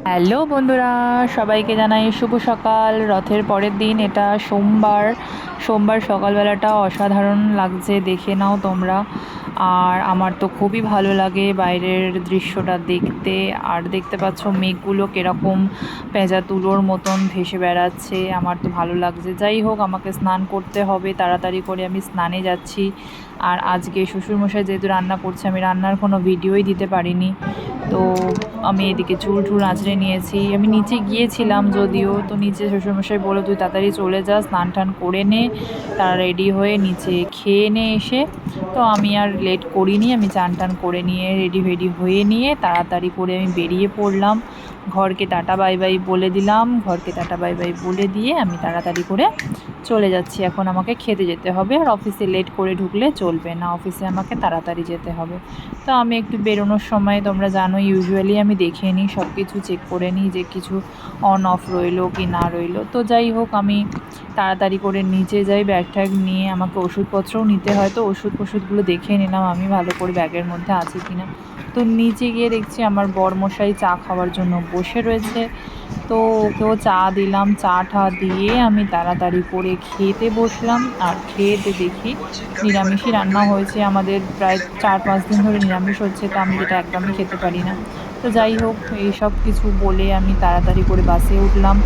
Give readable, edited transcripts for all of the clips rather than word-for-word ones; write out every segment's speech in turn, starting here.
Hello বন্ধুরা, সবাইকে জানাই শুভ সকাল। রথের পরের দিন, এটা সোমবার। সোমবার সকালবেলাটা অসাধারণ লাগছে, দেখে নাও তোমরা। আর আমার তো খুবই ভালো লাগে বাইরের দৃশ্যটা দেখতে। আর দেখতে পাচ্ছ মেঘগুলো কীরকম পেঁজা তুলোর মতন ভেসে বেড়াচ্ছে, আমার তো ভালো লাগছে। যাই হোক, আমাকে স্নান করতে হবে, তাড়াতাড়ি করে আমি স্নানে যাচ্ছি। আর আজকে শ্বশুরমশাই যেহেতু রান্না করছে, আমি রান্নার কোনো ভিডিওই দিতে পারিনি। তো আমি এদিকে চুল টুল আঁচড়ে নিয়েছি। আমি নিচে গিয়েছিলাম যদিও, তো নিচে শ্বশুরমশাই বললো তুই তাড়াতাড়ি চলে যা, স্নান টান করে নে, তারা রেডি হয়ে নিচে খেয়ে নে এসে। তো আমি আর লেট করিনি, আমি চান টান করে নিয়ে রেডি ফেডি হয়ে নিয়ে তাড়াতাড়ি করে আমি বেরিয়ে পড়লাম। ঘরকে টাটা বাই বাই বলে দিলাম, ঘরকে টাটা বাই বাই বলে দিয়ে আমি তাড়াতাড়ি করে চলে যাচ্ছি। এখন আমাকে খেতে যেতে হবে, আর অফিসে লেট করে ঢুকলে চলবে না, অফিসে আমাকে তাড়াতাড়ি যেতে হবে। তো আমি একটু বেরোনোর সময়, তোমরা জানো ইউজুয়ালি আমি দেখে নিই, সব কিছু চেক করে নিই যে কিছু অন অফ রইলো কি না রইলো। তো যাই হোক, আমি তাড়াতাড়ি করে নিচে যাই, ব্যাগ ট্যাগ নিয়ে। আমাকে ওষুধপত্রও নিতে হয়, তো ওষুধগুলো দেখে নিলাম আমি ভালো করে ব্যাগের মধ্যে আছে কিনা। তো নিচে গিয়ে দেখছি আমার বরমশাই চা খাওয়ার জন্য বসে রয়েছে। তো ওকেও চা দিলাম, চা টা দিয়ে আমি তাড়াতাড়ি করে খেতে বসলাম। আর খেতে দেখি নিরামিষই রান্না হয়েছে, আমাদের প্রায় 4-5 দিন ধরে নিরামিষ হচ্ছে, তো আমি যেটা একদমই খেতে পারি না। তো যাই হোক, এই সব কিছু বলে আমি তাড়াতাড়ি করে বাসে উঠলাম।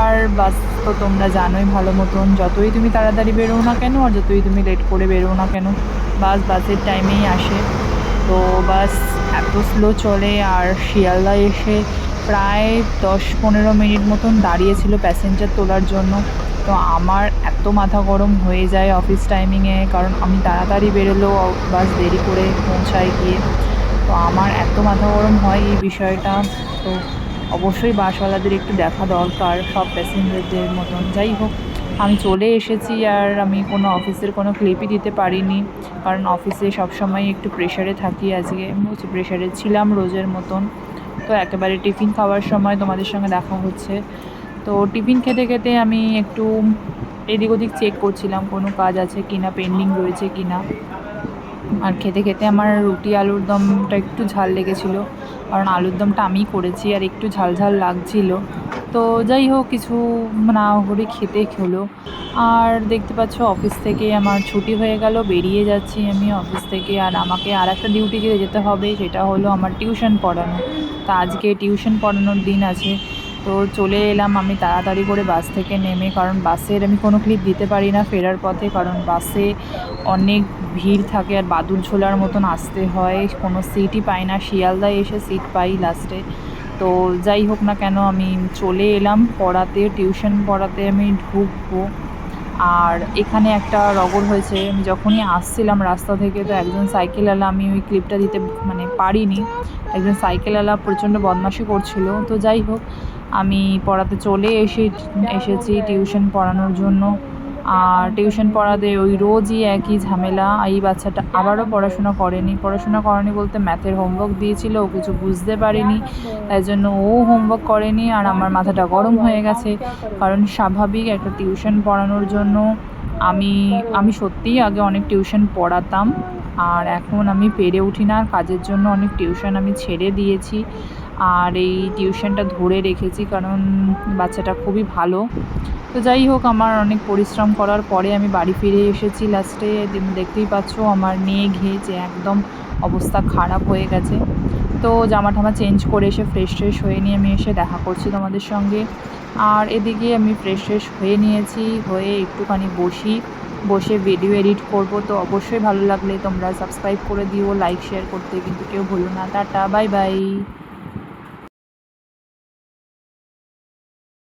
আর বাস তো তোমরা জানোই ভালো মতন, যতই তুমি তাড়াতাড়ি বেরো না কেন আর যতই তুমি লেট করে বেরো না কেন, বাসের টাইমেই আসে। তো বাস এত স্লো চলে। আর শিয়ালদা এসে প্রায় 10-15 মিনিট মতন দাঁড়িয়েছিল প্যাসেঞ্জার তোলার জন্য। তো আমার এত মাথা গরম হয়ে যায় অফিস টাইমিংয়ে, কারণ আমি তাড়াতাড়ি বেরোলেও বাস দেরি করে পৌঁছায় গিয়ে। তো আমার এত মাথা গরম হয় এই বিষয়টা। তো অবশ্যই বাসওয়ালাদের একটু দেখা দরকার সব প্যাসেঞ্জারদের মতন। যাই হোক, আমি চলে এসেছি। আর আমি কোনো অফিসের কোনো ক্লিপই দিতে পারিনি, কারণ অফিসে সবসময় একটু প্রেশারে থাকি। আজকে প্রেশারে ছিলাম রোজের মতন। তো একেবারে টিফিন খাওয়ার সময় তোমাদের সঙ্গে দেখা হচ্ছে। তো টিফিন খেতে খেতে আমি একটু এদিক ওদিক চেক করছিলাম কোনো কাজ আছে কি না, পেন্ডিং রয়েছে কি না। আর খেতে খেতে আমার রুটি আলুর দমটা একটু ঝাল লেগেছিলো, কারণ আলুর দমটা আমিই করেছি, আর একটু ঝাল ঝাল লাগছিলো। তো যাই হোক, কিছু না করে খেতে হলো। আর দেখতে পাচ্ছ অফিস থেকে আমার ছুটি হয়ে গেল, বেরিয়ে যাচ্ছি আমি অফিস থেকে। আর আমাকে আর একটা ডিউটিতে যেতে হবে, সেটা হলো আমার টিউশন পড়ানো। তা আজকে টিউশন পড়ানোর দিন আছে। তো চলে এলাম আমি তাড়াতাড়ি করে বাস থেকে নেমে, কারণ বাসের আমি কোনো ক্লিপ দিতে পারি না ফেরার পথে, কারণ বাসে অনেক ভিড় থাকে আর বাদুড় ঝোলার মতন আসতে হয়, কোনো সিটই পাই না। শিয়ালদায় এসে সিট পাই লাস্টে। তো যাই হোক না কেন, আমি চলে এলাম পড়াতে, টিউশন পড়াতে আমি ঢুকবো। আর এখানে একটা রগড় হয়েছে, আমি যখনই আসছিলাম রাস্তা থেকে, তো একজন সাইকেলওয়ালা, আমি ওই ক্লিপটা দিতে পারিনি, একজন সাইকেলওয়ালা প্রচণ্ড বদমাশি করছিল। তো যাই হোক, আমি পড়াতে চলে এসেছি টিউশন পড়ানোর জন্য। আর টিউশন পড়াতে ওই রোজই একই ঝামেলা। এই বাচ্চাটা আবারও পড়াশোনা করেনি বলতে ম্যাথের হোমওয়ার্ক দিয়েছিল, ও কিছু বুঝতে পারেনি, তাই জন্য ও হোমওয়ার্ক করেনি। আর আমার মাথাটা গরম হয়ে গেছে, কারণ স্বাভাবিক একটা টিউশন পড়ানোর জন্য আমি আমি সত্যিই আগে অনেক টিউশন পড়াতাম, আর এখন আমি পেরে উঠি না, কাজের জন্য অনেক টিউশন আমি ছেড়ে দিয়েছি। আর এই টিউশনটা ধরে রেখেছি কারণ বাচ্চাটা খুবই ভালো। তো যাই হোক, আমার অনেক পরিশ্রম করার পরে আমি বাড়ি ফিরে এসেছি লাস্টে। দেখতেই পাচ্ছ আমার নিয়ে ঘেঁচে একদম অবস্থা খারাপ হয়ে গেছে। তো জামা ঠামা চেঞ্জ করে এসে ফ্রেশ হয়ে নিয়ে আমি এসে দেখা করছি তোমাদের সঙ্গে। আর এদিকে আমি ফ্রেশ হয়ে নিয়েছি, হয়ে একটুখানি বসে ভিডিও এডিট করব। তো অবশ্যই ভালো লাগলে তোমরা সাবস্ক্রাইব করে দিও, লাইক শেয়ার করতে কিন্তু কেউ ভুলো না। Tata bye bye.